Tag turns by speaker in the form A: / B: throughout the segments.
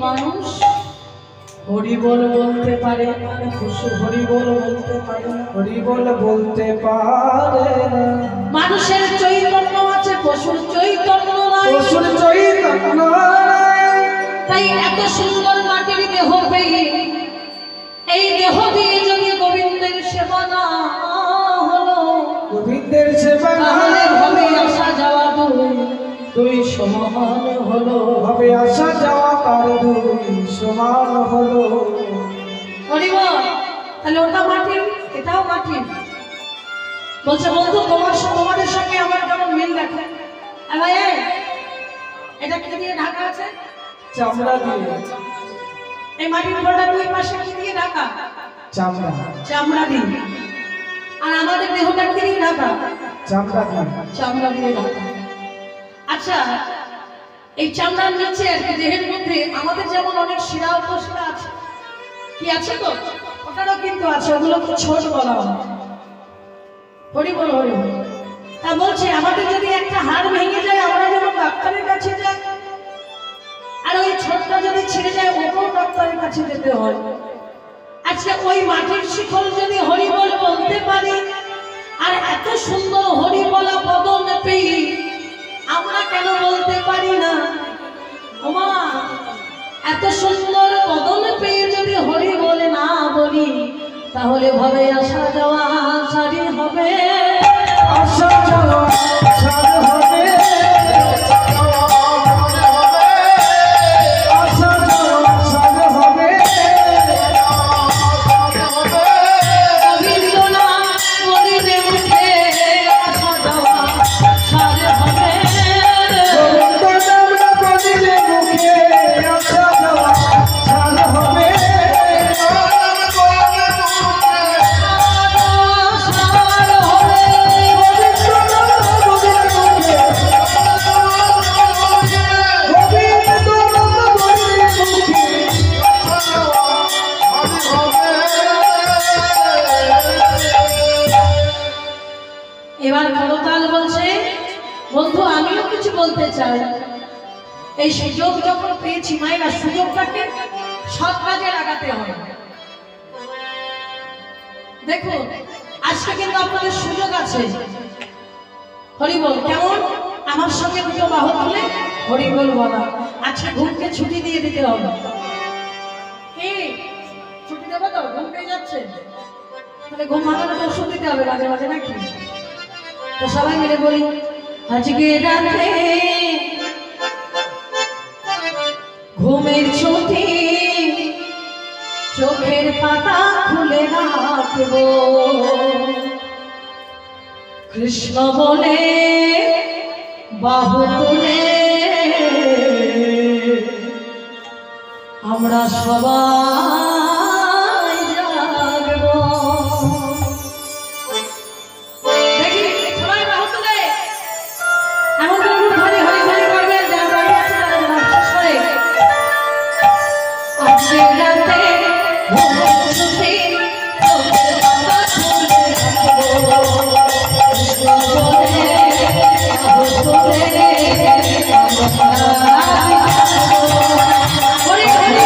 A: মানুষ হরিবল বলতে পারে, পশু হরিবল বলতে পারে,
B: হরিবল বলতে পারে।
A: মানুষের চৈতন্য আছে, পশুর চৈতন্য নাই,
B: পশুর চৈতন্য নাই।
A: তাই এত সুন্দর মাটির দেহ পেয়ে এই দেহ দিয়ে যদি গোবিন্দের সেবা না হলো,
B: গোবিন্দের সেবা
A: তাহলে হবে আসা যাওয়া দুই সমান হলো,
B: হবে আসা যাওয়া তার দুই সমান হলো।
A: হরিবল। তাহলে ওটা মাটির, এটাও মাটির। বলছে বন্ধু তোমাদের সঙ্গে আমার কেমন মিল দেখে। ভাই এটা কি দিয়ে ঢাকা আছে?
B: চামড়া দিয়ে।
A: এই মাটির ঘরটা দুই পাশে কি দিয়ে ঢাকা?
B: চামড়া।
A: চামড়া দিয়ে। আর আমাদের দেহটা কি দিয়ে ঢাকা?
B: চামড়া দিয়ে।
A: চামড়া দিয়ে ঢাকা। আচ্ছা, এই চামড়ার নিচে আর কি দেহের মধ্যে আমাদের যেমন অনেক শিরা উপশিরা আছে, কি আছে তো ওটারও কিন্তু আছে, ওগুলো তো ছোট বলা হয়। হরিবল হরিবল। তা বলছে আমাদের যদি একটা হাড় ভেঙে যায় আমরা যেমন ডাক্তারের কাছে যাই, আর ওই ছোটটা যদি ছিঁড়ে যায় ওকেও ডাক্তারের কাছে যেতে হয়। আচ্ছা, ওই মাটির শিকল যদি হরিবল বলতে পারি আর এত সুন্দর হরিবলা বদন পেয়ে আমরা কেন বলতে পারি না? ওমা, এত সুন্দর বদন পেয়ে যদি হরিবল না বলি তাহলে ভাবে আসা যাওয়া সারি হবে,
B: আসা যাওয়া সারি হবে, আসা যাওয়া সারি হবে।
A: গোবিন্দ নাম বলিলে মুখে আসা যাওয়া সারি হবে,
B: গোবিন্দ নাম বলিলে মুখে আসা যাওয়া সারি হবে।
A: এবার করতাল বলছে বন্ধু আমিও কিছু বলতে চাই। এই সুযোগ যখন পেয়েছি মায়েরা, সুযোগটাকে সৎ কাজে লাগাতে হবে। দেখুন আজকে কিন্তু আপনাদের সুযোগ আছে। হরিবল কেমন? আমার সঙ্গে দুটো বাহু তুলে হরিবল বলা। আজকে ঘুমকে ছুটি দিয়ে দিতে হবে। কি ছুটি দেবো তো? ঘুম পেয়ে যাচ্ছে, তাহলে ঘুম ভাঙানোর ওষুধ দিতে হবে মাঝে মাঝে নাকি? তো সবাই মিলে বলি, আজকে রাতে ঘুমের ছুটি, চোখের পাতা খুলে রাখব, কৃষ্ণ বলে বাহু তুলে আমরা সবাই জাগব। দেখি সবাই বাহু তুলে এমন করে হরি হরি হরি করবে, যারা বাড়ি আছে তারা যেন শেষ করে। আজকে রাতে ঘুমের ছুটি, চোখের পাতা খুলে রাখব, কৃষ্ণ বলে বাহু তুলে আমরা সবাই জাগব। হরি হরি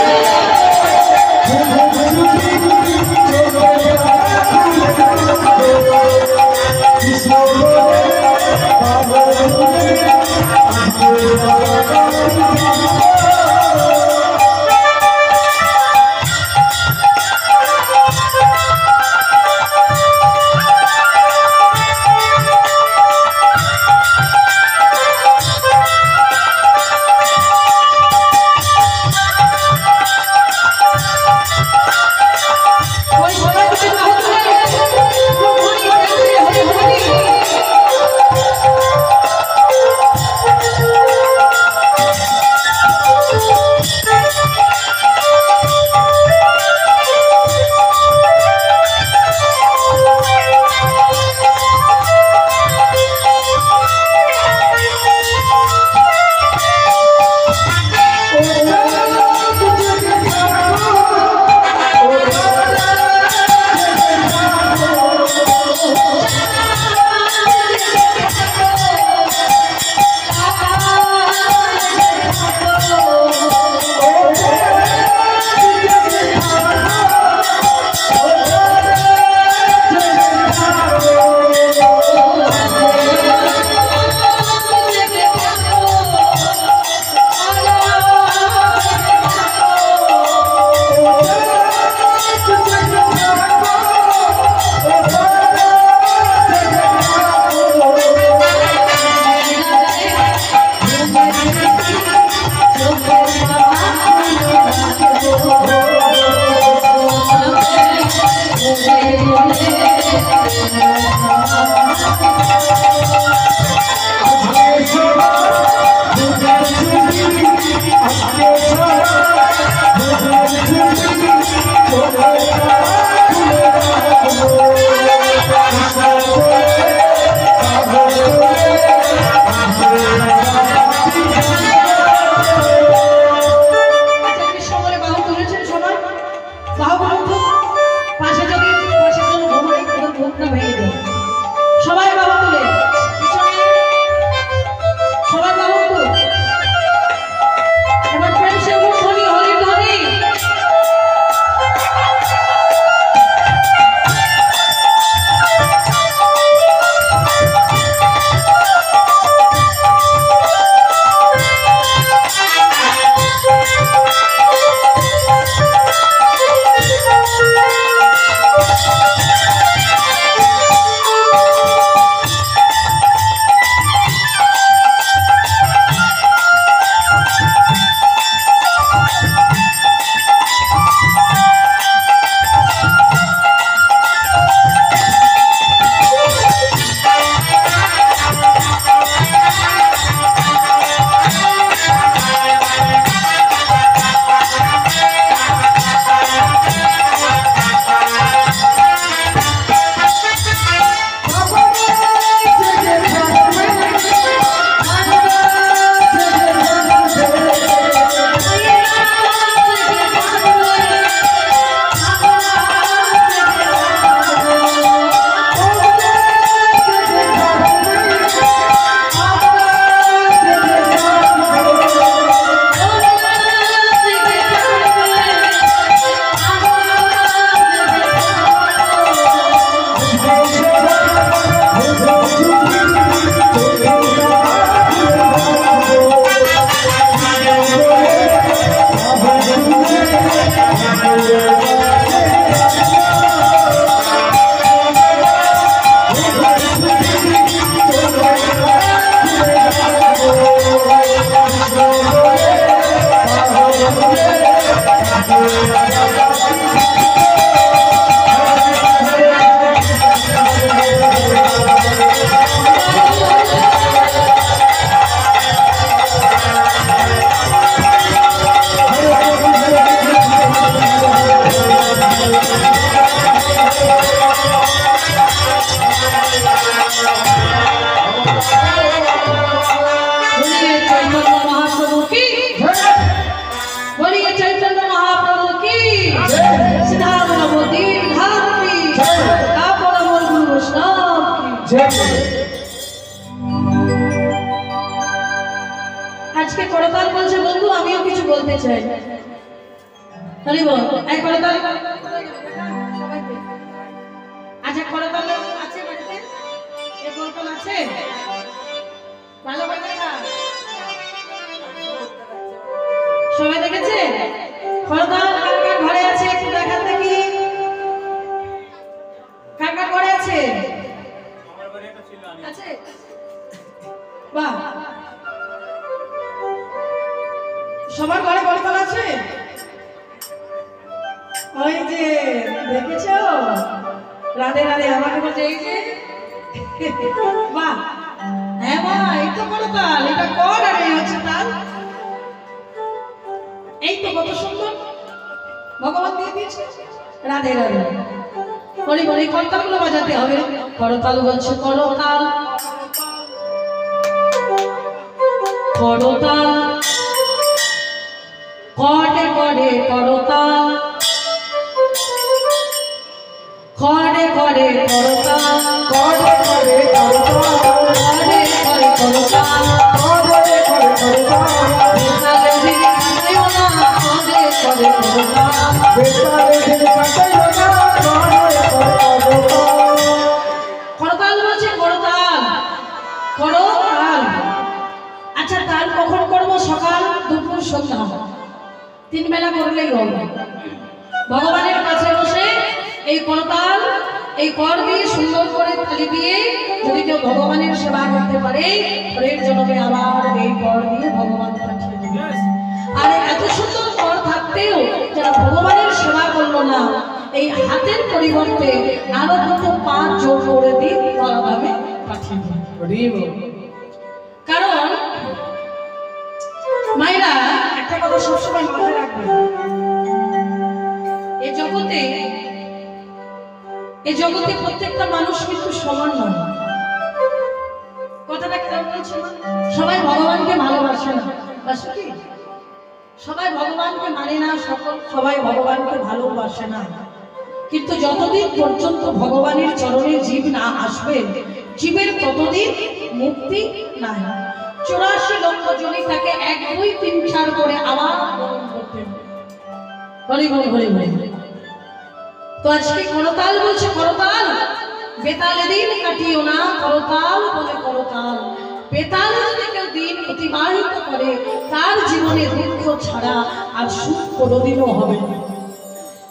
A: আজকে করতাল বলছে বন্ধু, আমিও কিছু বলতে চাই। হরি বল। এই করতাল আচ্ছা, করতাল আছে বাড়িতে? এই করতাল আছে? ভালো করে দেখা সবাই দেখেছে? করতাল কার কার ঘরে আছে একটু দেখান দেখি। কার কার ঘরে আছে? আছে? বাহ, সবার ঘরে করতাল আছে? ওই যে দেখেছো, রাধে রাধে আমাকে বলছে এই যে। বাহ, হ্যাঁ মা, এই তো করতাল, এটা কর আর এই হচ্ছে তাল। এই তো কত সুন্দর ভগবান দিয়ে দিয়েছে। রাধে রাধে। বলি বলি করতালগুলো বাজাতে হবে। করতাল বলছে করতাল করতাল করে করে করতাল করে করে করতাল
B: করে করে করতাল
A: করে করে করতাল
B: করে করে করতাল
A: বেতালে দিন কাটাইও না করে করে করতাল
B: বেতালে দিন কাটাইও না করে করে করতাল।
A: করতাল বলছে করতাল করতাল। আচ্ছা, তাল কখন করবো? সকাল, দুপুর, সন্ধ্যা, 3 বেলা করলেই হবে। ভগবানের কাছে বসে এই করতাল, এই কর দিয়ে সুন্দর করে তালি দিয়ে যদি কেউ ভগবানের সেবা করতে পারে, পরের জন্মে আবার এই কর দিয়ে ভগবান পাঠিয়ে দেবে। আর এত সুন্দর কর থাকতেও যারা ভগবানের সেবা করলো না, এই হাতের পরিবর্তে আরো দুটো পা জোর করে দিয়ে ভাবে পাঠিয়ে দেবে। কারণ মায়েরা একটা কথা সবসময় মাথায় রাখবে, এই জগতে প্রত্যেকটা মানুষ কিন্তু সমান নয়। কথাটা কেন বলছি? সবাই ভগবানকে ভালোবাসে না, বাসে কি? সবাই ভগবানকে মানে না, সবাই ভগবানকে ভালোবাসে না। কিন্তু যতদিন পর্যন্ত ভগবানের চরণে জীব না আসবে, জীবের ততদিন মুক্তি নাই। 84 লক্ষ জনি তাকে 1 2 3 4 করে আবার গ্রহণ করতে হবে। হরি বল হরি বল। তো আজকে করতাল বলছে করতাল, বেতালে দিন কাটিও না করতাল বলে করতাল। বেতালে যদি কেউ দিন অতিবাহিত করে, তার জীবনে দুঃখ ছাড়া আর সুখ কোনোদিনও হবে না।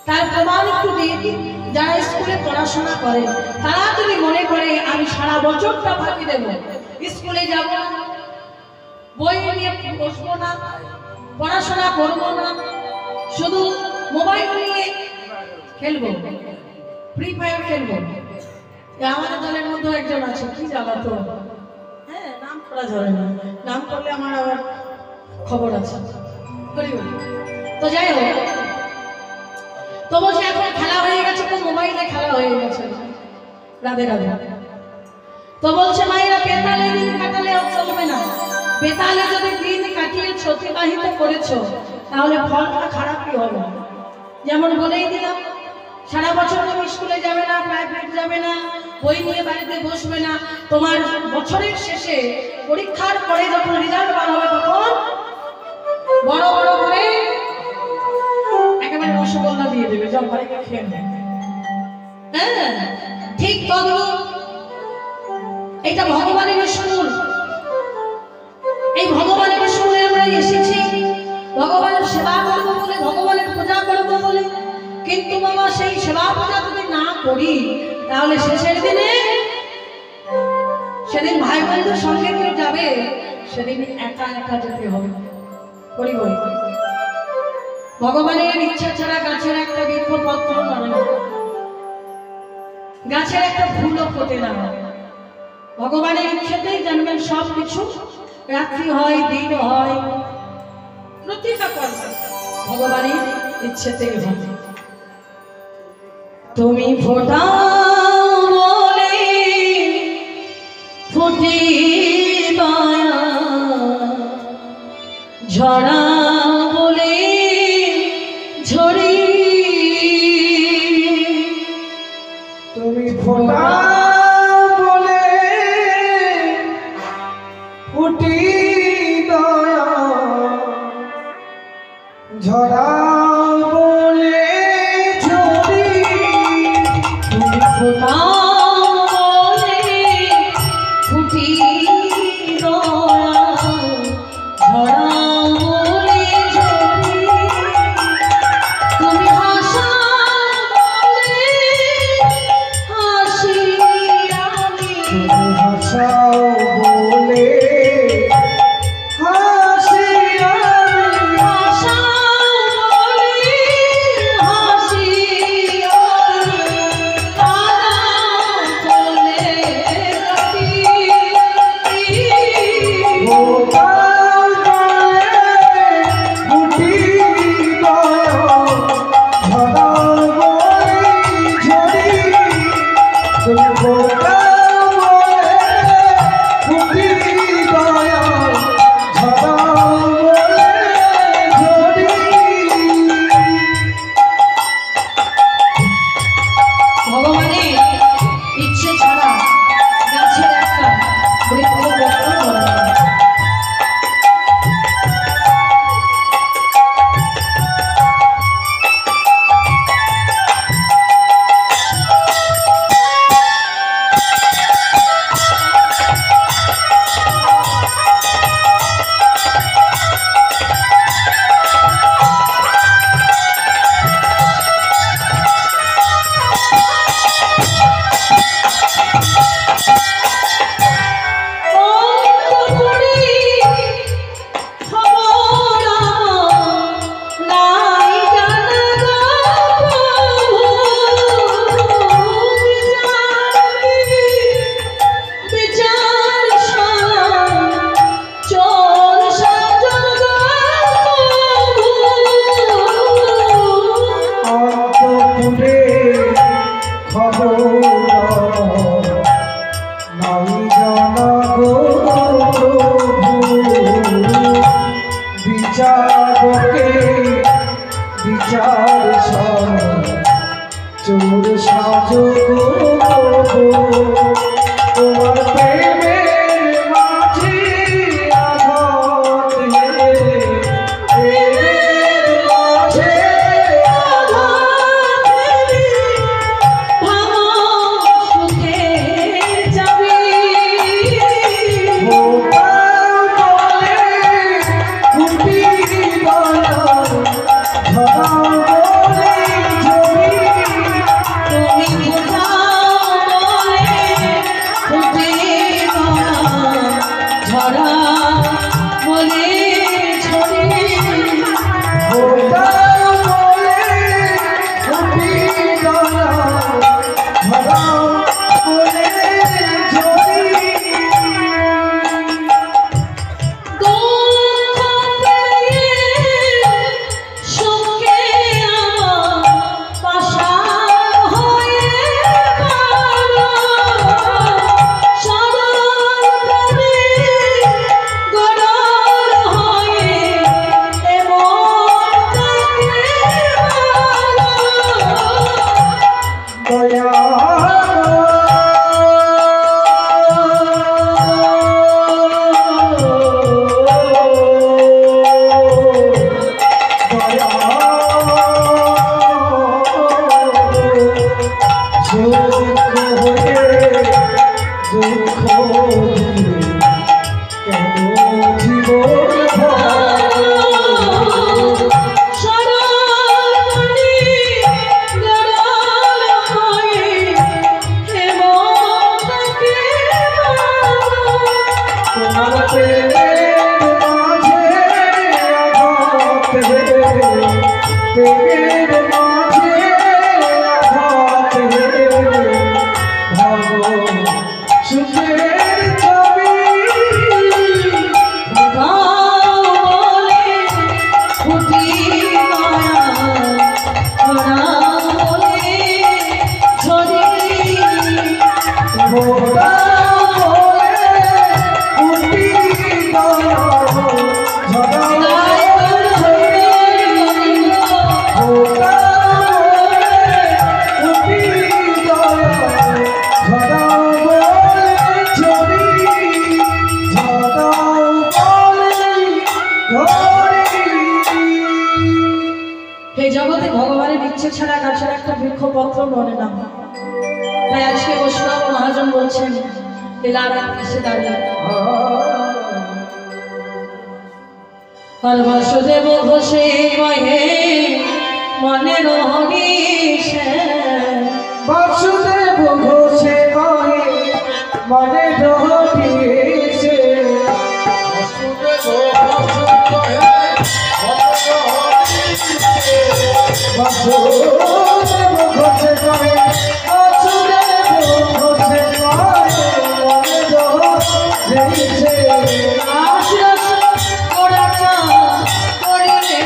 A: তার প্রমাণ একটু দিয়ে দিন। যারা স্কুলে পড়াশোনা করে তারা যদি মনে করে আমি সারা বছরটা ফাঁকি দেব, স্কুলে যাব না, বই নিয়ে বসবো না, পড়াশোনা করবো না, শুধু মোবাইল নিয়ে খেলবো, ফ্রি ফায়ার খেলবো। আমাদের দলের মধ্যে একজন আছে, কি জ্বালাতো, হ্যাঁ নাম করা যাবে না, নাম করলে আমার আবার খবর আছে। তো যাই হোক, তো বলছে এখন খেলা হয়ে গেছে, তো মোবাইলে খেলা হয়ে গেছে। রাধে রাধে। তো বলছে মায়েরা বেতালে দিন কাটালে চলবে না। বেতালে যদি দিন কাটিয়েছো, অতিবাহিত করেছো, তাহলে ফলটা খারাপই হবে। যেমন বলেই দিলাম, সারা বছর তুমি স্কুলে যাবে না, প্রাইভেট যাবে না, বই নিয়ে বাড়িতে বসবে না, তোমার বছরের শেষে পরীক্ষার পরে যখন রেজাল্ট বার হবে, তখন বড় বড় করে একেবারে রসগোল্লা দিয়ে দেবে, যাও বাড়ি খেয়ে নেবে। হ্যাঁ, ঠিক তদ্রূপ এটা ভগবানের স্কুল। এই ভগবানের স্কুলে আমরা এসেছি ভগবানের সেবা করবো বলে, ভগবানের পূজা করবো বলে। কিন্তু বাবা সেই সেবা পূজা যদি না করি, তাহলে শেষের দিনে সেদিন ভাই বন্ধুর সঙ্গে কেউ যাবে, সেদিন একা একা যেতে হবে। করি বলি ভগবানের ইচ্ছা ছাড়া গাছের একটা বৃক্ষপত্র নড়ে না, গাছের একটা ফুলও ফোটে না। ভগবানের ইচ্ছাতেই জানবেন সব কিছু, রাত্রি হয় দিন হয়, প্রতিটা কর্ম ভগবানের ইচ্ছাতেই হয়। তুমি ফোটাও বলে ফুটিবা, ঝরা বলে ঝরি,
B: তুমি ফোটা বলে ফুটি দয়া, ঝরা বলে ঝরি।
A: তুমি ফোটা বলে ফুটি দয়া, ঝরা বলে ঝরি। তুমি হাসা বলে হাসি আমি,
B: তুমি হাসাও বলে হাসি আমি।
A: হাসা বলে হাসি আমি, কাঁদা বলে কাঁদি।
B: ফোটা বলে ফুটি দয়া, ঝরা বলে ঝরি। তুমি ফোটা বলে ফুটি দয়া, ঝরা বলে ঝরি।
A: ভগবানের ইচ্ছে ছাড়া গাছের একটা বৃক্ষপত্র নড়ে না।
B: অন্তপুরে খবর নাই জানা গো প্রভু, বিচারকে বিচার চোর সাজো গো প্রভু। তোমার প্রেমের মাঝে আঘাত হেরে, প্রেমের মাঝে আঘাত হেরে।
A: ভালো সুখে যাবে,
B: ফোটা বলে ফুটি দয়া, ঝরা বলে ঝরি।
A: তুমি ফোটা বলে ফুটি ছাড়া গাছের একটা বৃক্ষপত্র নড়ে না। তাই আজকে বৈষ্ণব মহাজন বলছেন এসে দাঁড়িয়ে আর বাসুদেব ঘোষে কহে মনের হরিষে
B: বাসুদেব ঘোষে কহে মনের হরিষে বাসুদেব ঘোষে কহে বাসুদেব ঘোষে কহে মনের হরিষে
A: আশাস ওরাটা করিলে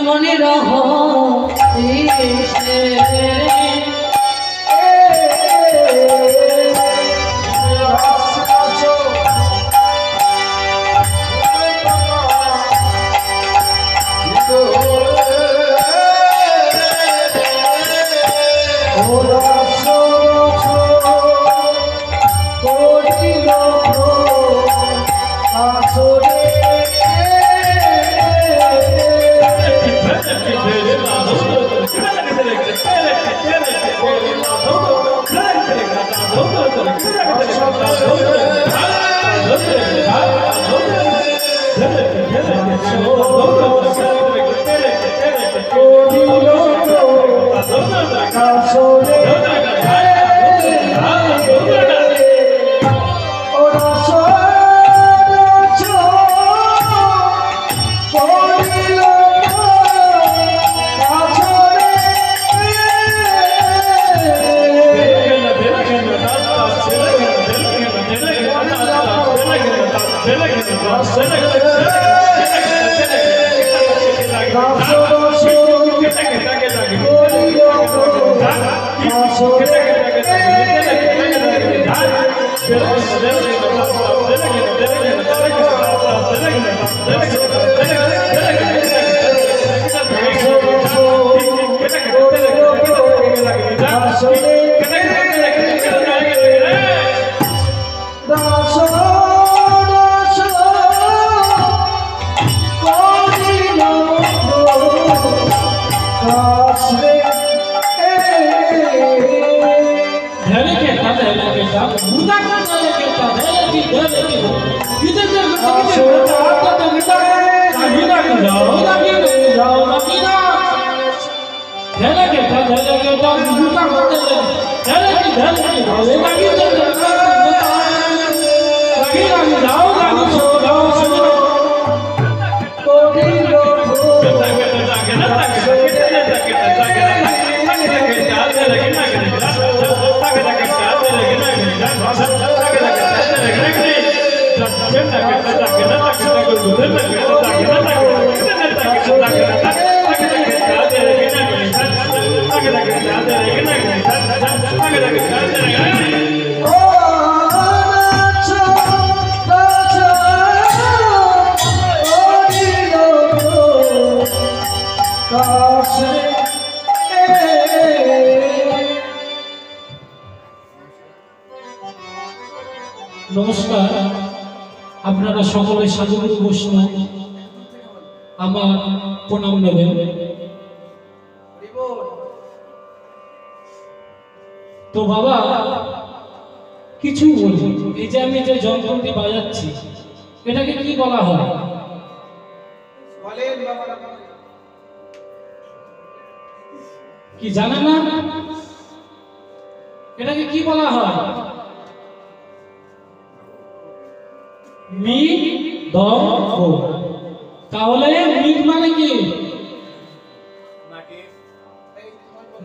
A: মনে রহ
C: নমস্কার, আপনারা সকলে সাধুগুরু বৈষ্ণব আমার প্রণাম নেবেন। তো বাবা কিছু বলি, এই যে আমি যে যন্ত্রটি বাজাচ্ছি এটাকে কি বলা হয়? কি জানে না? এটাকে কি বলা হয়? মৃদঙ্গ। তাহলে মৃদ মানে কি?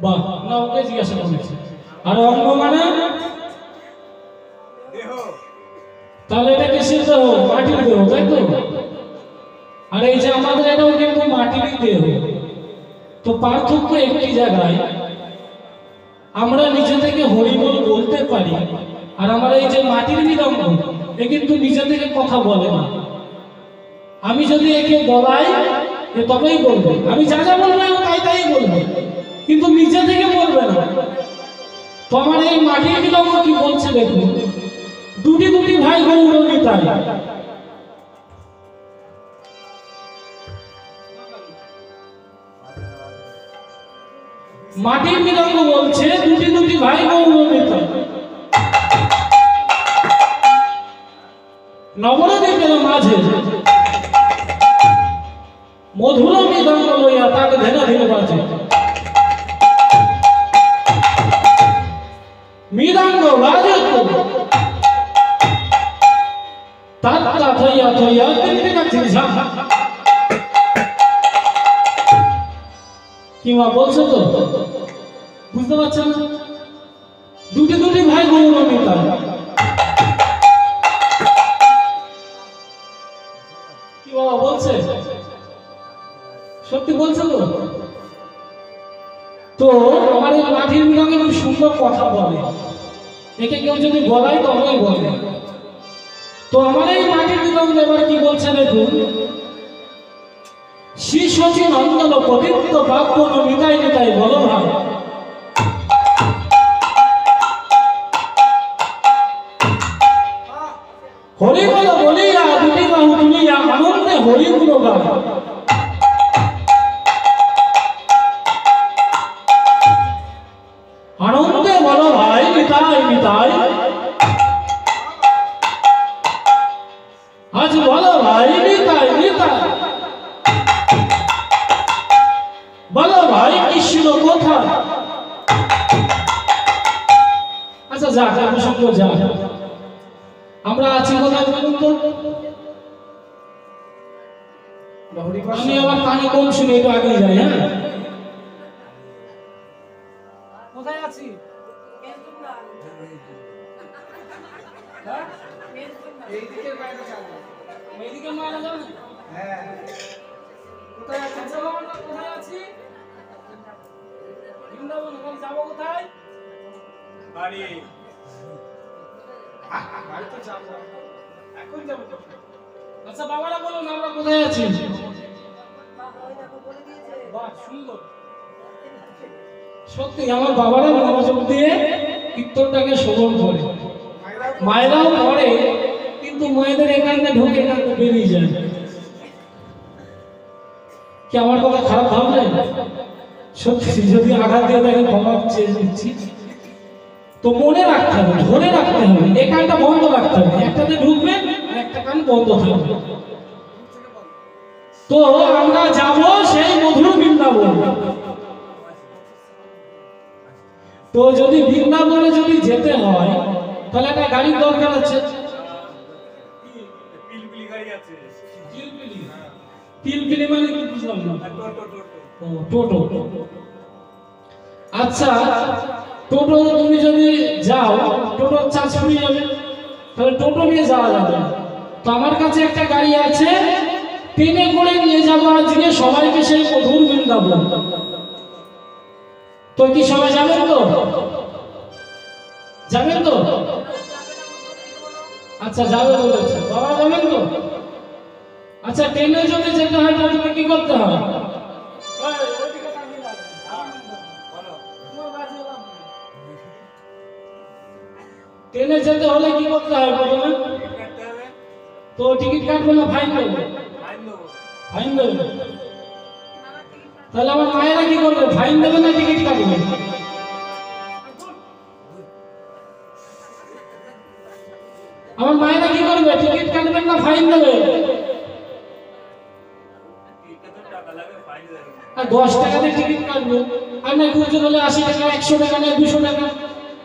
C: বাহ, না ওকে জিজ্ঞাসা করেছি। আর অঙ্গ মানে? তাহলে এটা কিসের দেহ? মাটির দেহ, তাই তো? আর এই যে আমাদের এটাও কিন্তু মাটিরই দেহ। তো পার্থক্য একটি জায়গায়, আমরা নিজে থেকে হরিবল বলতে পারি, আর আমার এই যে মাটির মৃদঙ্গ এ কিন্তু নিজে থেকে কথা বলে না। আমি যদি একে বলাই এ তবেই বলবে, আমি যা যা বলবো তাই তাই বলবে, কিন্তু নিজে থেকে বলবে না। তো আমার এই মাটির মৃদঙ্গ কি বলছে দেখুন, দুটি দুটি ভাই গৌরবিতাই। মাটির মৃদঙ্গ বলছে দুটি দুটি ভাই গৌরবিতাই। নবদ্বীপের মাঝে মধুর মৃদঙ্গ লইয়া তাকে ধেনে ধেনে বাজে। মৃদঙ্গ বাজে তাত্তা থইয়া থইয়া তিনটি কাছে ঝাম। কি মা বলছো তো? বুঝতে পারছেন না? দুটি দুটি ভাই গৌরবিতাই। কি বাবা বলছে? সত্যি বলছে তো? তো আমার এই মাটির মৃদঙ্গে খুব সুন্দর কথা বলে, একে কেউ যদি বলাই তবেই বলে। তো আমার এই মাটির মৃদঙ্গ এবার কি বলছে দেখুন, শ্রী শচী নন্দন পবিত্র বাক্য নিতাই নিতাই বলো ভাব। হরি বল বলিয়া দুটি বাহু তুলিয়া আনন্দে হরি গুণ গান। আনন্দে বলো ভাই নিতাই নিতাই, আজ বলো ভাই নিতাই নিতাই। বলো ভাই কৃষ্ণ কোথায়? আচ্ছা যাক, প্রসঙ্গ যাক, আমরা আছি কোথায় বলুন তো? আমি আবার কানে কম শুনে একটু আগে যাই। হ্যাঁ, কোথায় আছি? এইদিকে বাইরে যাবো, এইদিকে মারা যাবে। হ্যাঁ, কোথায় আছি? কোথায় আছি? বৃন্দাবন। ওখানে যাবো কোথায়? বাড়ি। বাড়ি তো যাবো, এখন যাবো। আচ্ছা বাবারা বলুন আমরা কোথায় আছি? বাহ, সুন্দর। সত্যি আমার বাবারা মনোযোগ দিয়ে কীর্তনটাকে শ্রবণ করে, মায়েরাও করে, কিন্তু মায়েদের এখানে ঢুকে এখানে বেরিয়ে যায়। কি আমার কথা খারাপ ভাবলে? সত্যি যদি আঘাত দিয়ে তাকে ক্ষমা চেয়ে দিচ্ছি। তো মনে রাখতে হবে, ধরে রাখতে হবে, এই কানটা বন্ধ রাখতে হবে, একটাতে ঢুকবে আর একটা কান বন্ধ থাকবে। তো আমরা যাব সেই মধুর বৃন্দাবন। তো যদি বৃন্দাবনে যদি যেতে হয় তাহলে একটা গাড়ির দরকার আছে। পিলপিলি গাড়ি আছে। পিলপিলি? পিলপিলি মানে কি বুঝলাম না। টোটো। আচ্ছা, টোটো তুমি যদি যাও, টোটোর চার্জ ফুরিয়ে যাবে, তাহলে টোটো নিয়ে যাওয়া যাবে। তো আমার কাছে একটা গাড়ি আছে, ট্রেনে করে নিয়ে যাবো আজকে সবাইকে সেই মধুর বৃন্দাবন। তো কি সবাই যাবেন তো? যাবেন তো? আচ্ছা যাবে বলেছে, বাবা যাবেন তো? আচ্ছা ট্রেনে যদি যেতে হয় তাহলে কি করতে হয়? ট্রেনে যেতে হলে কি করতে হবে প্রথমে? তো টিকিট কাটবে না ফাইন দেবে? ফাইন দেবে। তাহলে আমার মায়েরা কি করবে? ফাইন দেবে না টিকিট কাটবে? আমার মায়েরা কি করবে? টিকিট কাটবেন না ফাইন দেবে? আর 10 টাকা দিয়ে টিকিট কাটবে, আর না গুজর হলে 80 টাকা, 100 টাকা, না 200 টাকা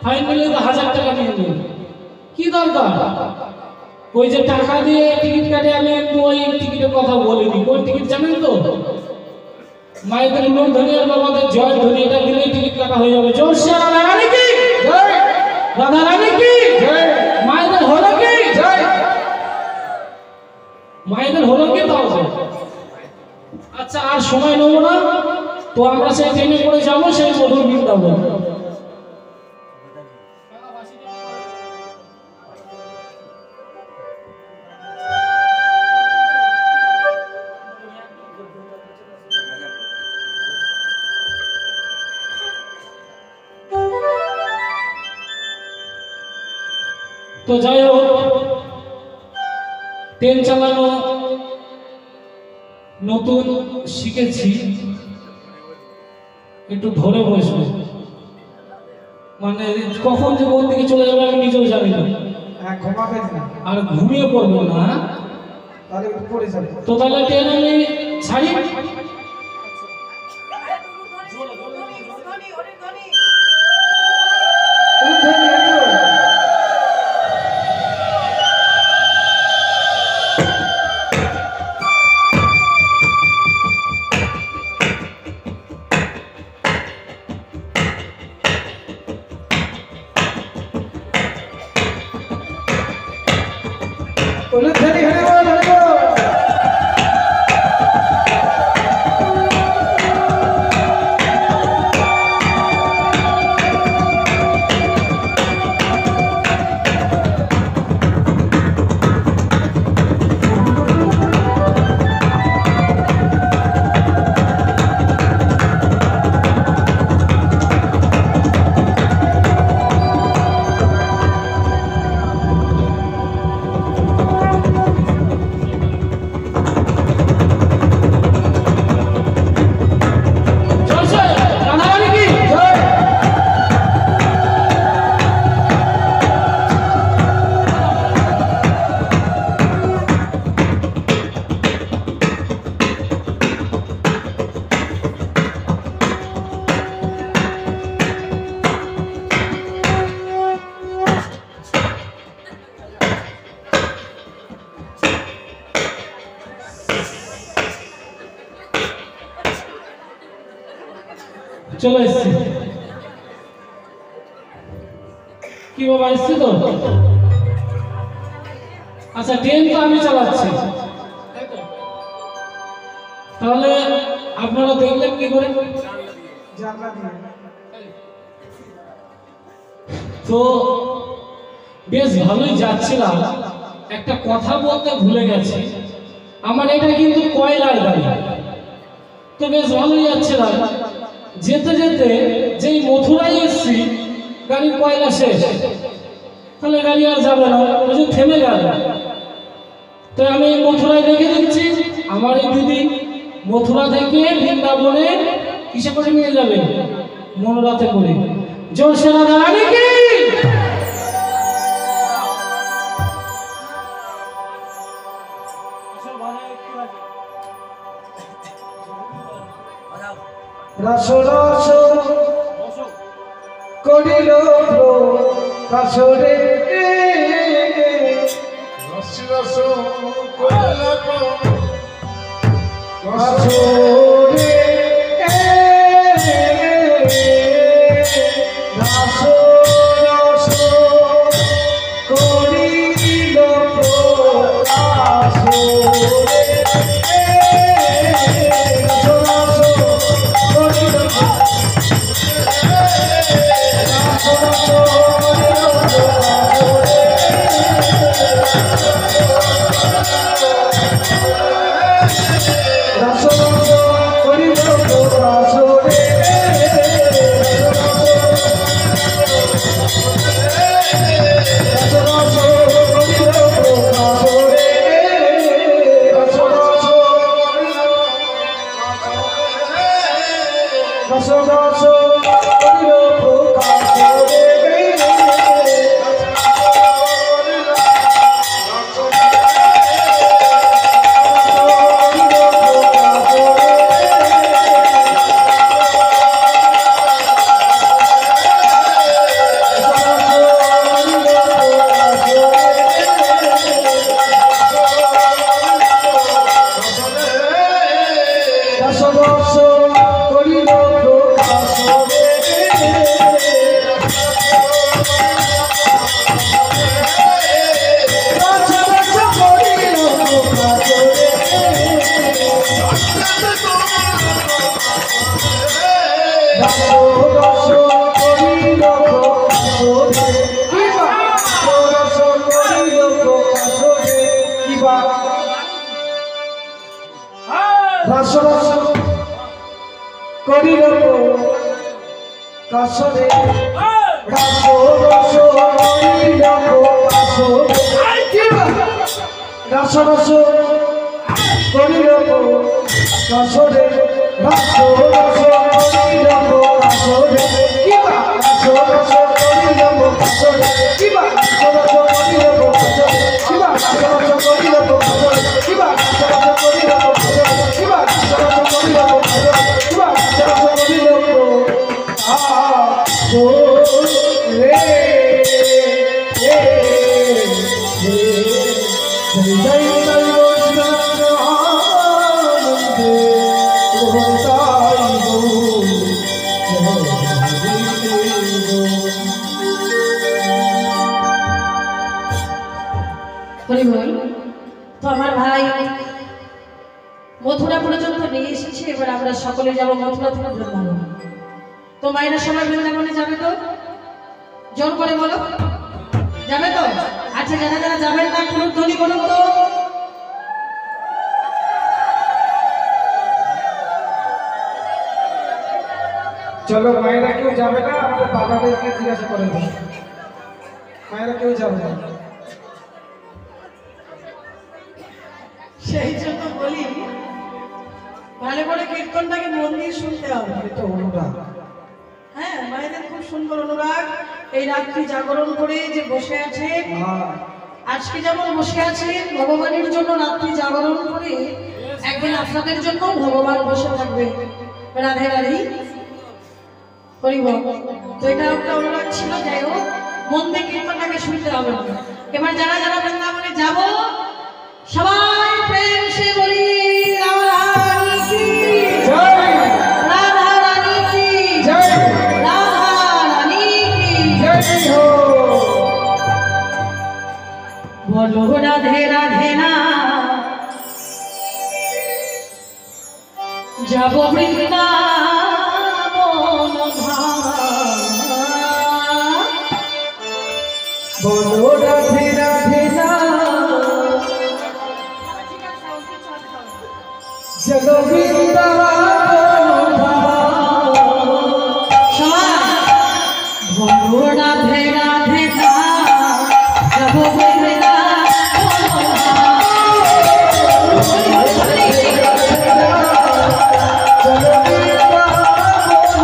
C: ফাইন দিলে তো 1000 টাকা নিয়ে নেবে। কি দরকার? ওই যে টাকা দিয়ে টিকিট কাটে, আমি একটু ওই টিকিটের কথা বলিনি। কোন টিকিট জানেন তো? মায়েদের লোক ধনী আর বাবাদের জয় ধনী, এটা দিলেই টিকিট কাটা হয়ে যাবে। জয় শ্রী রাধা রানী কি জয়, রাধা রানী কি জয়, মায়েদের হলো কি জয়, মায়েদের হলো কি তাও জয়। আচ্ছা, আর সময় নেব না, তো আমরা সেই ট্রেনে করে যাবো সেই মধুর বৃন্দাবন। তো যাই হোক, ট্রেন চালানো নতুন শিখেছি, একটু ধরে বসবো, মানে কখন যে কোন দিকে চলে যাবে আমি নিজেও জানি না।
B: হ্যাঁ, ঘুমাবেন না,
C: আর ঘুমিয়ে পড়বো না,
B: তাহলে পড়ে যাবে।
C: তো তাহলে ট্রেন আমি ছাড়ি। চলে এসছি। কি বাবা, এসছি তো? আচ্ছা, ট্রেন তো আমি চালাচ্ছি, তাহলে আপনারা দেখলেন কি করে? তো বেশ ভালোই যাচ্ছিলাম, একটা কথা বলতে ভুলে গেছি। আমার এটা কিন্তু কয়লার গাড়ি, তো বেশ ভালোই যাচ্ছিলাম। যেতে যেতে যেই মথুরায় এসছি, গাড়ির কয়লা শেষ, তাহলে গাড়ি আর যাবে না, ওই যে থেমে গেল। তো আমি মথুরায় দেখে দিচ্ছি, আমার এই দিদি মথুরা থেকে বৃন্দাবনে কিসে করে নিয়ে যাবে? মনোরথে করে। জয় শ্রী রাধা রানী কি।
B: রস রস করিল কাশরে,
D: রস রস করিল
B: কাশরে, রস রস করিল রস রস রস করিল কাশরে রস রস করিল কাশরে রস রস করিল কাশরে রস রস করিল কাশরে কিবা রস রস করিল কাশরে কিবা রস রস করিল কাশরে কিবা রস রস করিল কাশরে কিবা রস রস করিল কাশরে কিবা রস রস করিল কাশরে কিবা রস রস করিল কাশরে জয় জয়
A: তো আমার ভাই মথুরা পর্যন্ত নিয়ে এসেছে, এবার আমরা সকলে যাবো মথুরা থেকে বৃন্দাবন। তো মায়েরা সবাই বৃন্দাবনে যাবে তো? জোর করে বলো, যাবে তো? আচ্ছা, যারা যারা যাবেন না কোনো ধ্বনি বলুন তো।
B: চলো, মায়েরা কেউ যাবে না, আমাদের বাবাদেরকে জিজ্ঞাসা করে দেবো। মায়েরা কেউ যাবে না।
A: সেই জন্য বলি ভালো করে কীর্তনটাকে মন দিয়ে শুনতে হবে।
B: এটা অনুরাগ।
A: হ্যাঁ, মায়েদের খুব সুন্দর অনুরাগ। এই রাত্রি জাগরণ করে যে বসে আছে, আজকে যেমন বসে আছে ভগবানের জন্য রাত্রি জাগরণ করে, একদিন আপনাদের জন্য ভগবান বসে থাকবে। রাধে রাধে হরিব। তো এটা একটা অনুরাগ ছিল। যাই হোক, মন দিয়ে কীর্তনটাকে শুনতে হবে। এবার যারা যারা বৃন্দাবনে যাব সবাই প্রেম সে বলি রাধা রানী কি জয়, রাধা রানী কি জয়, রাধা রানী কি জয় হো। বলো রাধে রাধে না যাব বৃন্দাবন ধাম।
B: বলো রাধে রাধে না চলো বৃন্দাবন ধাম।
A: বলো রাধে রাধে না যাব বৃন্দাবন ধাম।
B: চলো বৃন্দাবন ধাম।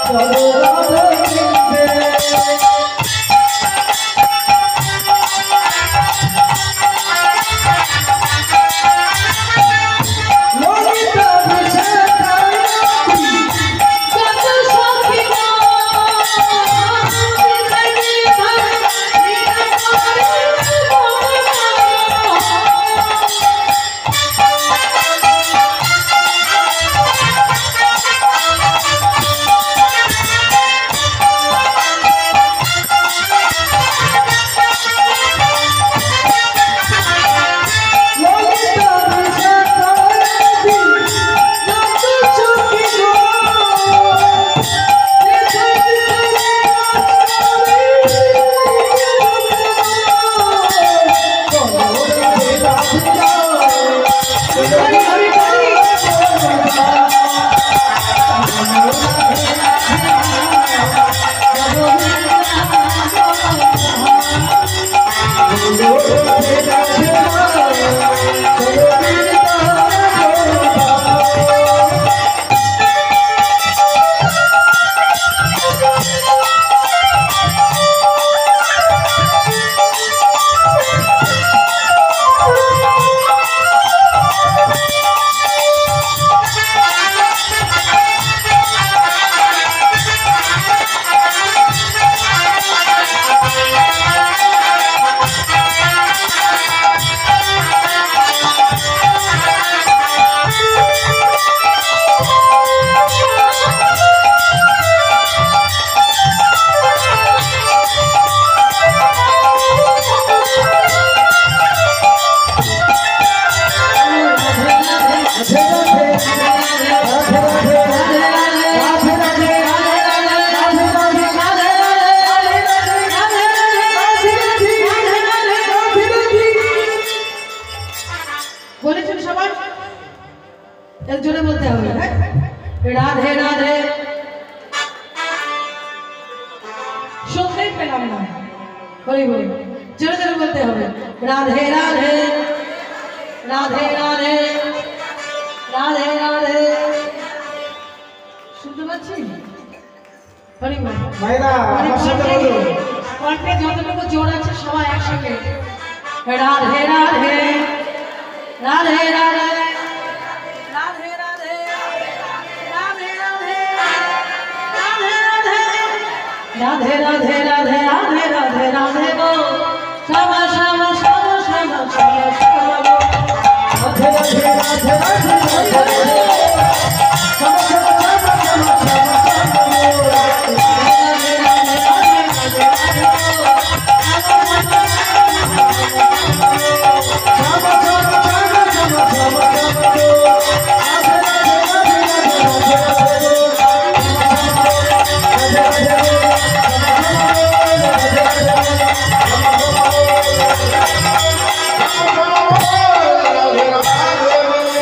B: চলো রাধে মিলতে
A: বলেছেন সবাই এর জোরে বলতে হবে হ্যাঁ রাধে রাধে শুনতেই পেলাম না বলি বলি জোরে জোরে বলতে হবে রাধে রাধে রাধে রাধে রাধে রাধে শুনতে পাচ্ছি বলি বলি
B: মায়েরা আমার সাথে বলো
A: কণ্ঠে যতটুকু জোর আছে সবাই একসঙ্গে রাধে রাধে রাধে রাধে রাধে রাধে রাধে রাধে রাধে রাধে রাধে রাধে রাধে রাধে গো শ্যামা শ্যামা শ্যামা শ্যামা শ্যামা শ্যামা গো
B: রাধে রাধে রাধে রাধে রাধে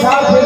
B: রাধে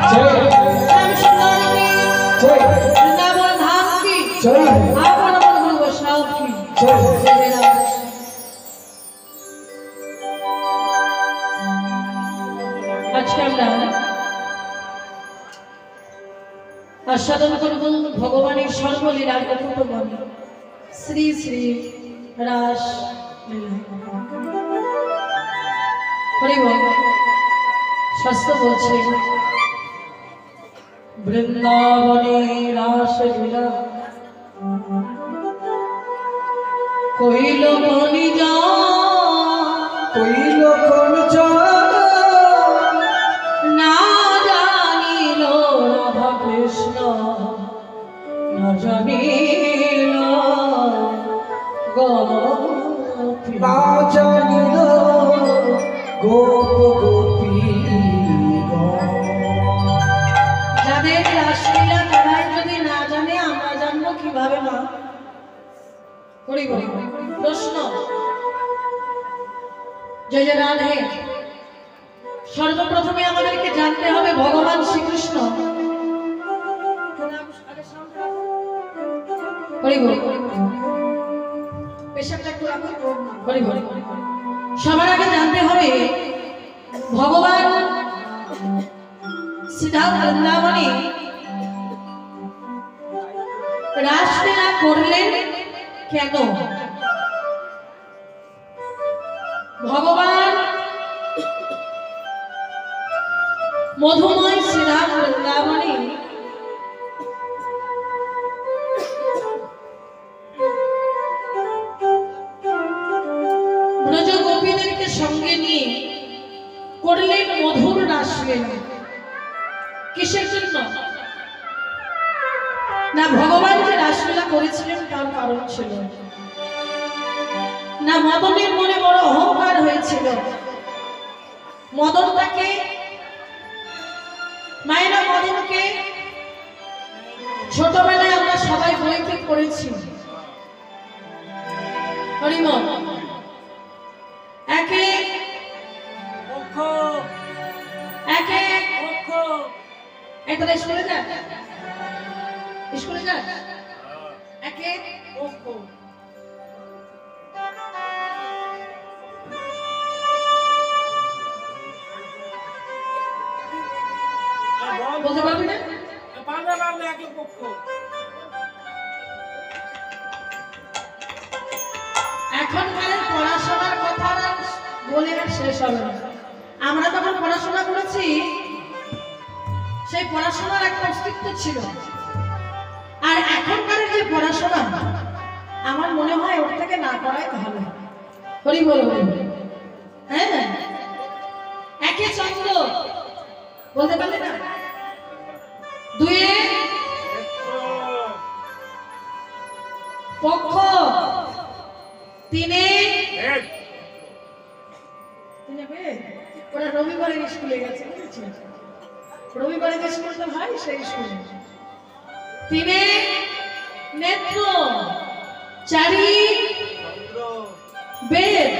A: श्याम सुंदर की वृंदावन धाम की आपन गुरु वैष्णव की जय राम। আজকে আমরা আস্বাদন করব ভগবানের সর্বলীলার উপভোগ শ্রী শ্রী রাস লীলা। হরি বল। শাস্ত্র বলছে বৃন্দাবনে রাস লীলা কইল বনিজা
B: কইল কোন
A: না জানিল রাধা কৃষ্ণ না জানিল গোপী
B: না জানিল গোপ গোপী
A: যাদের রাসলীলা তারাই যদি না জানে আমরা জানবো কিভাবে? মা করি বলি প্রশ্ন জয় জয় রাধে। সর্বপ্রথমে আমাদেরকে জানতে হবে ভগবান শ্রীকৃষ্ণ সবার আগে জানতে হবে ভগবান সিদ্ধার্থ বৃন্দাবনে রাসলীলা করলেন কেন? ভগবান মধুময় শ্রীরাম বৃন্দাবনে ব্রজ গোপীদেরকে সঙ্গে নিয়ে করলেন মধুর রাসলীলা। কিসের জন্য? না ভগবান যে রাসলীলা করেছিলেন তার কারণ ছিল, না মদনের মনে বড় অহংকার হয়েছিল। মদনটাকে মায়েরা মদনকে ছোটবেলায় আমরা সবাই বইতে পড়েছি। হরিমল একে একে একটা স্কুলে যা স্কুলে যা একে বলতে পারবি না? এখনকার পড়াশোনার কথা বলে আর শেষ হবে না। আমরা যখন পড়াশোনা করেছি সেই পড়াশোনার একটা অস্তিত্ব ছিল, আর এখনকার যে পড়াশোনা আমার মনে হয় ওর থেকে না করাই ভালো। হরি বল হরি বল। হ্যাঁ একে চন্দ্র বলতে পারলে না, দুয়ে পক্ষ, তিনে ওরা রবিবারের স্কুলে গেছে, রবিবারে যে স্কুলটা হয় সেই স্কুলে। তিনে নেত্র, চারি বেদ,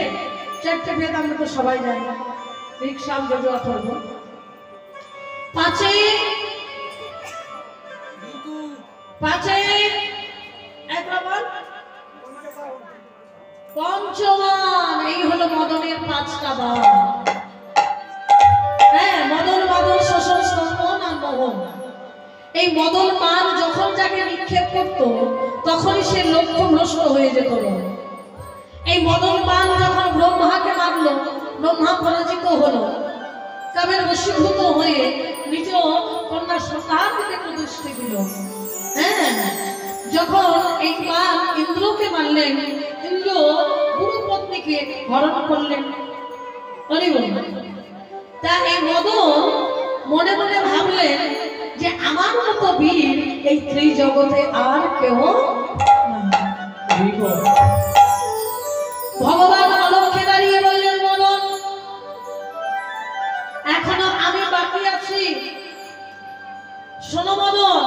A: চারটে বেদ আমরা তো সবাই জানি, ঋক্সাম যজু অথর্ব। পাঁচে একবার পঞ্চমান, এই হলো মদনের পাঁচটা বান। হ্যাঁ মদন মাদন শোষণ স্তম্ভন আর মোহন। এই মদন মান যখন যাকে নিক্ষেপ করতো তখনই সে লক্ষ্য ভ্রষ্ট হয়ে যেত। এই মদন মান যখন ব্রহ্মাকে মারলো, ব্রহ্মা পরাজিত হলো, কামের বশীভূত হয়ে নিজ কন্যা সন্তানকে প্রতিষ্ঠিত দিল। হ্যাঁ যখন এই মান ইন্দ্রকে মারলেন, ইন্দ্র গুরু পত্নীকে হরণ করলেন। তা এই মদন মনে মনে ভাবলেন যে আমার মতো বীর এই ত্রিজগতে আর কেউ ভগবান অলক্ষে দাঁড়িয়ে বললেন, মদন এখনো আমি বাকি আছি। শোনো মদন,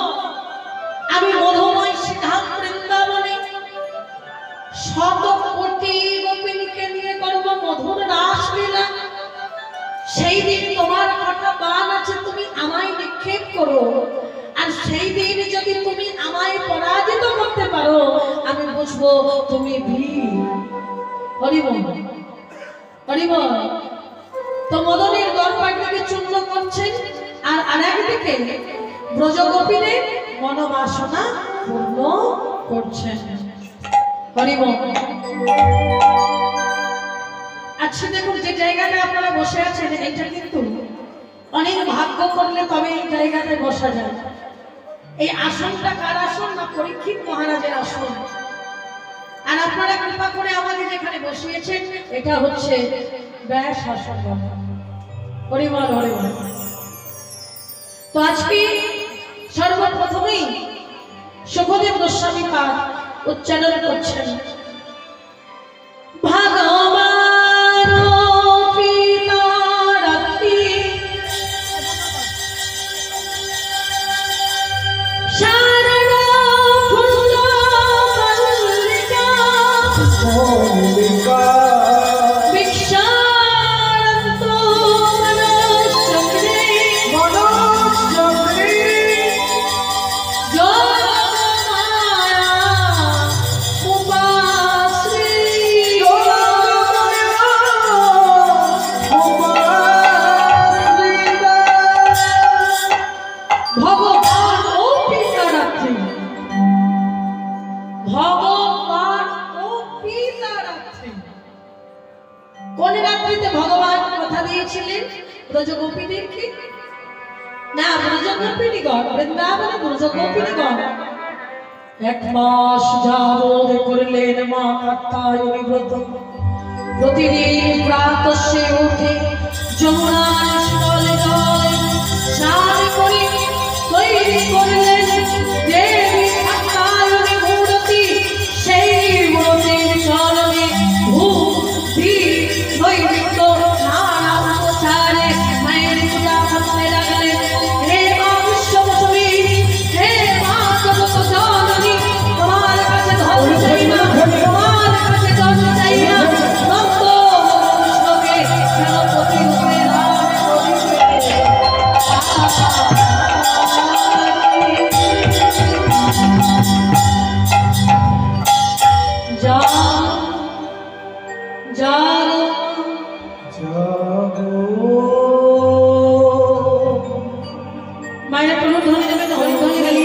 A: আমি মধুময় সিদ্ধার্থ বৃন্দাবনে শত কোটি গোপিনীকে নিয়ে করব মধুর রাসলীলা। সেই দিন তোমার কটা বান আছে তুমি আমায় নিক্ষেপ তুমি বীর। হরিবল হরিবল। তো মদনের দরবারটাকে চূর্ণ করছেন আর আরেকদিকে ব্রজগোপীদের মনোবাসনা পূর্ণ করছেন। হরিবল। আচ্ছা দেখুন, যে জায়গাটা আপনারা বসে আছেন এটা কিন্তু অনেক ভাগ্য করলে তবে এই জায়গাতে বসা যায়। এই আসনটা কার আসন? না পরীক্ষিত মহারাজের আসন। আর আপনারা কৃপা করে আমাকে যেখানে বসিয়েছেন এটা হচ্ছে ব্যাস আসন। হরিবল হরিবল। তো আজকে সর্বপ্রথমেই সুখদেব গোস্বামী পাঠ উচ্চারণ করছেন। ভগবান কোন রাত্রিতে ভগবান কথা দিয়েছিলেন ব্রজগোপীদেরকে? না, ব্রজগোপিনীগণ, বৃন্দাবনে ব্রজগোপিনীগণ 1 মাস যাবৎ করলেন মা কাত্যায়নী ব্রত। প্রতিদিন প্রাতঃে উঠে যমুনার স্থলে জলে স্নান করে তৈরি করলেন দেবী কাত্যায়নী মূর্তি। সেই মূর্তির চরণে ধূপ দীপ নৈবেদ্য নানা উপচারে মায়ের পূজা করতে লাগলেন। হে মা বিশ্ববসুমী, হে মা জগৎ জননী, তোমার কাছে ধন চাই না, তোমার কাছে জন চাই না। নন্দ কৃষ্ণকে কেন পতি রূপে ধারণ করিবে? মায়ের কোনো ধ্বনি দেবে না, হরি ধ্বনি গালি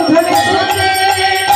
B: ¡Gracias!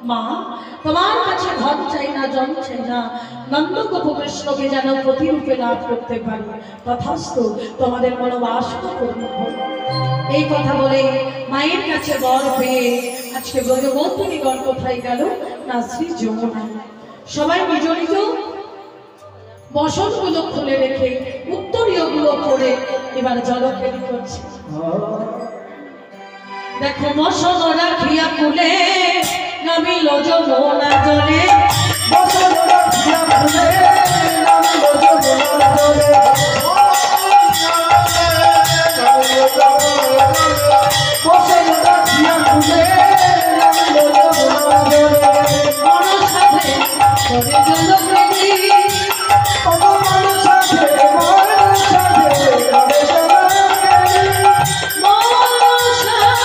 A: মা তোমার কাছে ধন চাই না, জন চাই না, নন্দ গোপ কৃষ্ণকে যেন প্রতিরূপে লাভ করতে পারি, তথাস্তু তোমাদের মনোবাসনা পূর্ণ হোক। এই কথা বলে মায়ের কাছে বর পেয়ে আজকে ব্রজবর্তিনীগণ কোথায় গেল না শ্রী যমুনা। সবাই নিজ নিজ বসনগুলো খুলে রেখে উত্তরীয় গুলো পরে এবার জলকেলি করছে। দেখো বসন রাখিয়া কুলে নামিল যমুনা জলে,
B: বসন রাখিয়া কুলে নামিল যমুনা জলে, বসন রাখিয়া কুলে নামিল যমুনা জলে,
A: মন সাথে করে জলকেলি,
B: মন সাথে করে জলকেলি,
A: মন সাথে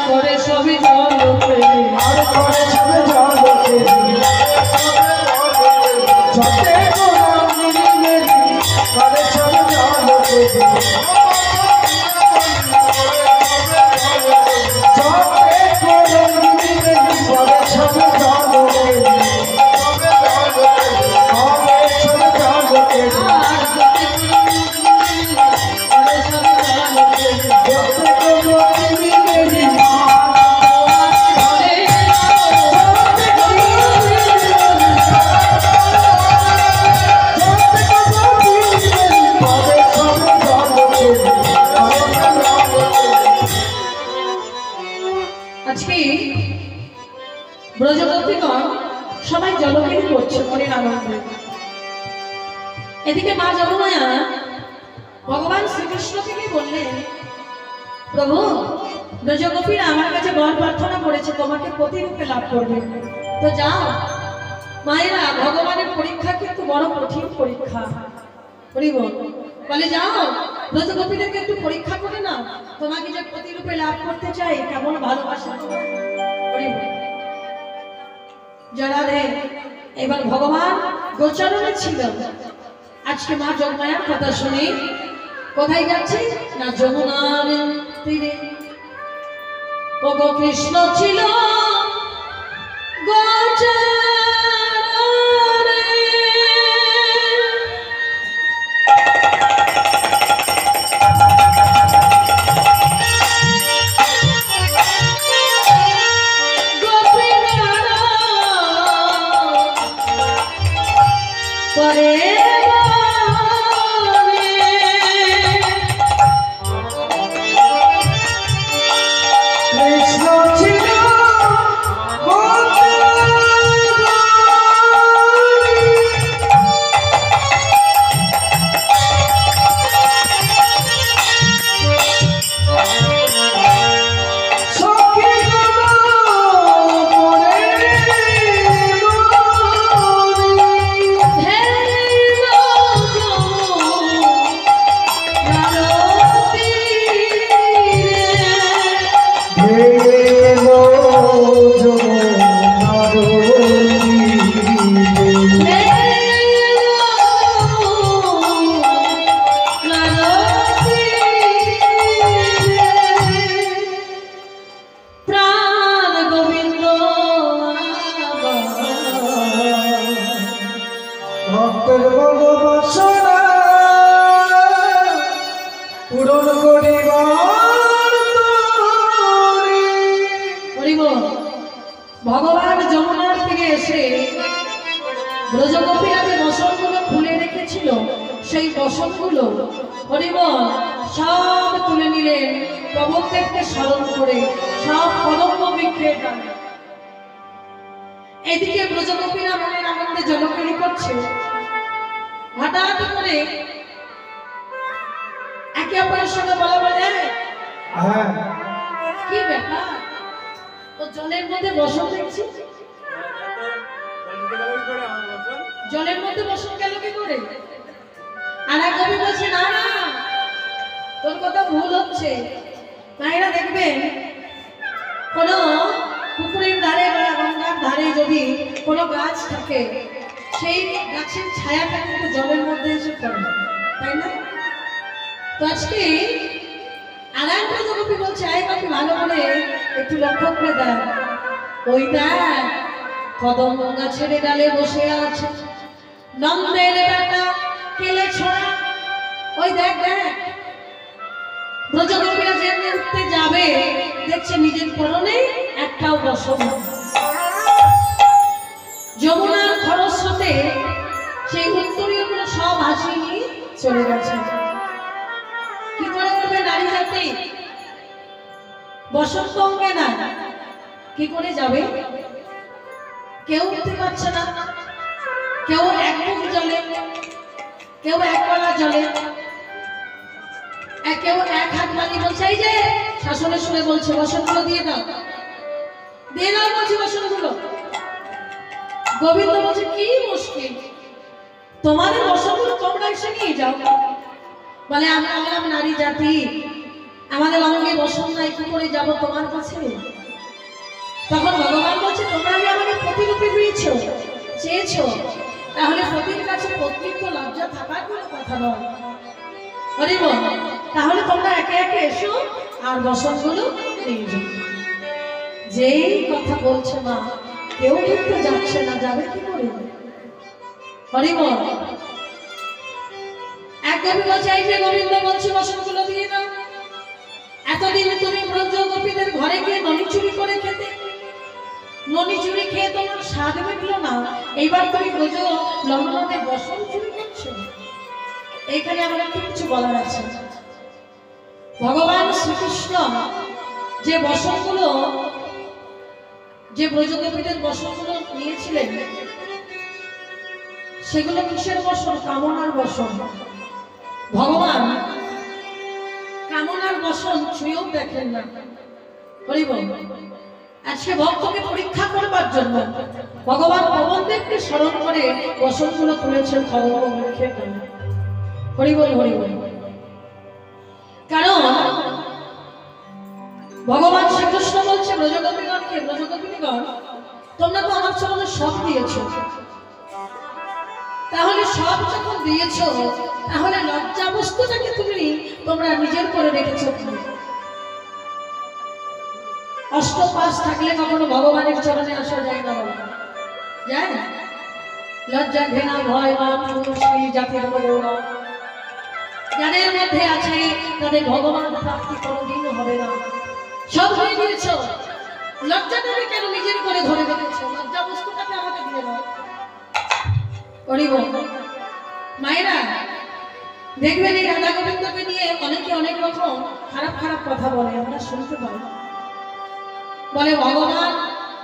A: করে সবই জলকেলি, আজকে ব্রজবর্তীগণ সবাই জলকেলি করছে মনের আনন্দে। এদিকে মা যমুনা ভগবান শ্রীকৃষ্ণকে কি বললেন, প্রভু ব্রজগোপীরা আমার কাছে বর প্রার্থনা করেছে তোমাকে প্রতিরূপে লাভ করবে, তো যাও। মায়েরা ভগবানের পরীক্ষা কিন্তু বড় কঠিন পরীক্ষা, বলে যাও ব্রজগোপীদেরকে একটু পরীক্ষা করে না, তোমাকে যে প্রতিরূপে লাভ করতে চাই, কেমন ভালোবাসা যারা রে। এবার ভগবান গোচরণে ছিল। আজকে মা যমুনার কথা শুনি কোথায় যাচ্ছি না যমুনার তীরে। ওগো কৃষ্ণ ছিল গোচরণে, পরে
B: কৃষ্ণ ছিল ভক্তের ভালোবাসনা পূরণ করিবার তরে।
A: ভগবান যমুনার থেকে এসে ব্রজগোপীরা যে বসনগুলো খুলে রেখেছিল সেই বসনগুলো হরিবল সব তুলে নিলেন, প্রভুদেবকে স্মরণ করে সব কদম্ব বৃক্ষের ডালে। এদিকে ব্রজগোপীরা মনের আনন্দে জলকেলি করছে। হঠাৎ করে একে অপরের সঙ্গে বলা বলে,
B: হ্যাঁ
A: কি ব্যাপার ও জলের মধ্যে বসন দেখছি, জলের মধ্যে বসন গেল কি করে? আর এক কবি বলছে না না, তোর কথা ভুল হচ্ছে। মায়েরা দেখবেন কোনো পুকুরের ধারে বা গঙ্গার ধারে যদি কোনো গাছ থাকে, সেই গাছের ছায়াটা কিন্তু জলের মধ্যে এসে পড়ে, তাই না? তো আজকে আর একটা কবি বলছে, আয় কবি ভালো করে একটু লক্ষ্য করে দেয়, ওই দেখ কদম গাছের ডালে বসে আছে নন্দের বেটা কেলে ছড়া। ওই দেখ দেখ, ব্রজগোপীরা যেমনি উঠতে যাবে দেখছে নিজের পরনে একটাও বসন। যমুনার খরস্রোতে সেই উত্তরীয় গুলো সব হাসি নিয়ে চলে গেছে। কি করে করবে নারী জাতি? বসন্ত অঙ্গে না, কি করে যাবে? কেউ উঠতে পারছে না, কেউ এক মুখ জলে, কেউ এক গলা জলে, কেউ এক হাত মানি বলছে, এই যে শাসনের সুরে বলছে বসনগুলো দিয়ে দাও, দিয়ে দাও বলছে বসনগুলো। গোবিন্দ বলছে কি মুশকিল, তোমাদের বসনগুলো তোমরা এসে নিয়ে যাও। বলে আমরা হলাম নারী জাতি, আমাদের অঙ্গে বসন নাই, কি করে যাবো তোমার কাছে? তখন ভগবান বলছে, তোমরা যে আমাকে প্রতিরূপে চেয়েছো, তাহলে পতির কাছে পত্নীর তো লজ্জা থাকার কোনো কথা নয়। হরি বল, তাহলে তোমরা একে একে এসো আর বসনগুলো নিয়ে যাও। যেই কথা বলছে মা, কেউ কিন্তু যাচ্ছে না, যাবে কি করে? হরি বল। এক কবি বলছে, এই যে গোবিন্দ বলছে বসনগুলো দিয়ে দাও। এতদিন তুমি ব্রজ গোপীদের ঘরে গিয়ে ননি চুরি করে খেতে, ননি চুরি খেয়ে তোমার স্বাদ মিটলো না, এইবার তুমি ব্রজ লগ্নদের বসন চুরি করছো। এইখানে আমার একটু কিছু বলার আছে। ভগবান শ্রীকৃষ্ণ যে বসনগুলো, যে ব্রজগোপীদের বসনগুলো নিয়েছিলেন, সেগুলো কিসের বসন? কামনার বসন। ভগবান কামনার বসন ছুঁয়েও দেখেন না। হরি বল। আজকে ভক্তকে পরীক্ষা করবার জন্য ভগবান পবনদেবকে স্মরণ করে বসনগুলো তুলেছেন মুখের কানে। হরি বল, হরি বল। কারণ ভগবান শ্রীকৃষ্ণ বলছে ব্রজগোপীগণকে, ব্রজগোপিনীগণ তোমরা তো আমার চরণে সব দিয়েছো, তাহলে সব যখন দিয়েছো, তাহলে লজ্জা বস্তুটাকে তোমরা নিজের করে রেখেছো। অষ্টপাশ থাকলে কখনো ভগবানের চরণে আসা যায় না, যায় না? লজ্জা, ঘৃণা, ভয়, মান, পুরুষী জাতির গৌরব যাদের মধ্যে আছে, তাদের ভগবান প্রাপ্তি কোনোদিন হবে না। সব হয়ে দিয়েছ, লজ্জাটাকে কেন নিজের করে ধরে রেখেছো? লজ্জা বস্তুটাকে আমাকে দিয়ে দাও। করিব মায়েরা দেখবেন, এই রাধা গোবিন্দকে নিয়ে অনেকে অনেক রকম খারাপ খারাপ কথা বলে, আমরা শুনতে পাই। বলে ভগবান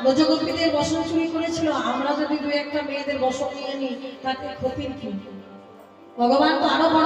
A: ব্রজগোপীদের বসন চুরি করেছিল, আমরা যদি দু একটা মেয়েদের বসন নিয়ে নিই তাতে ক্ষতির কি? ভগবান তো আরো বড়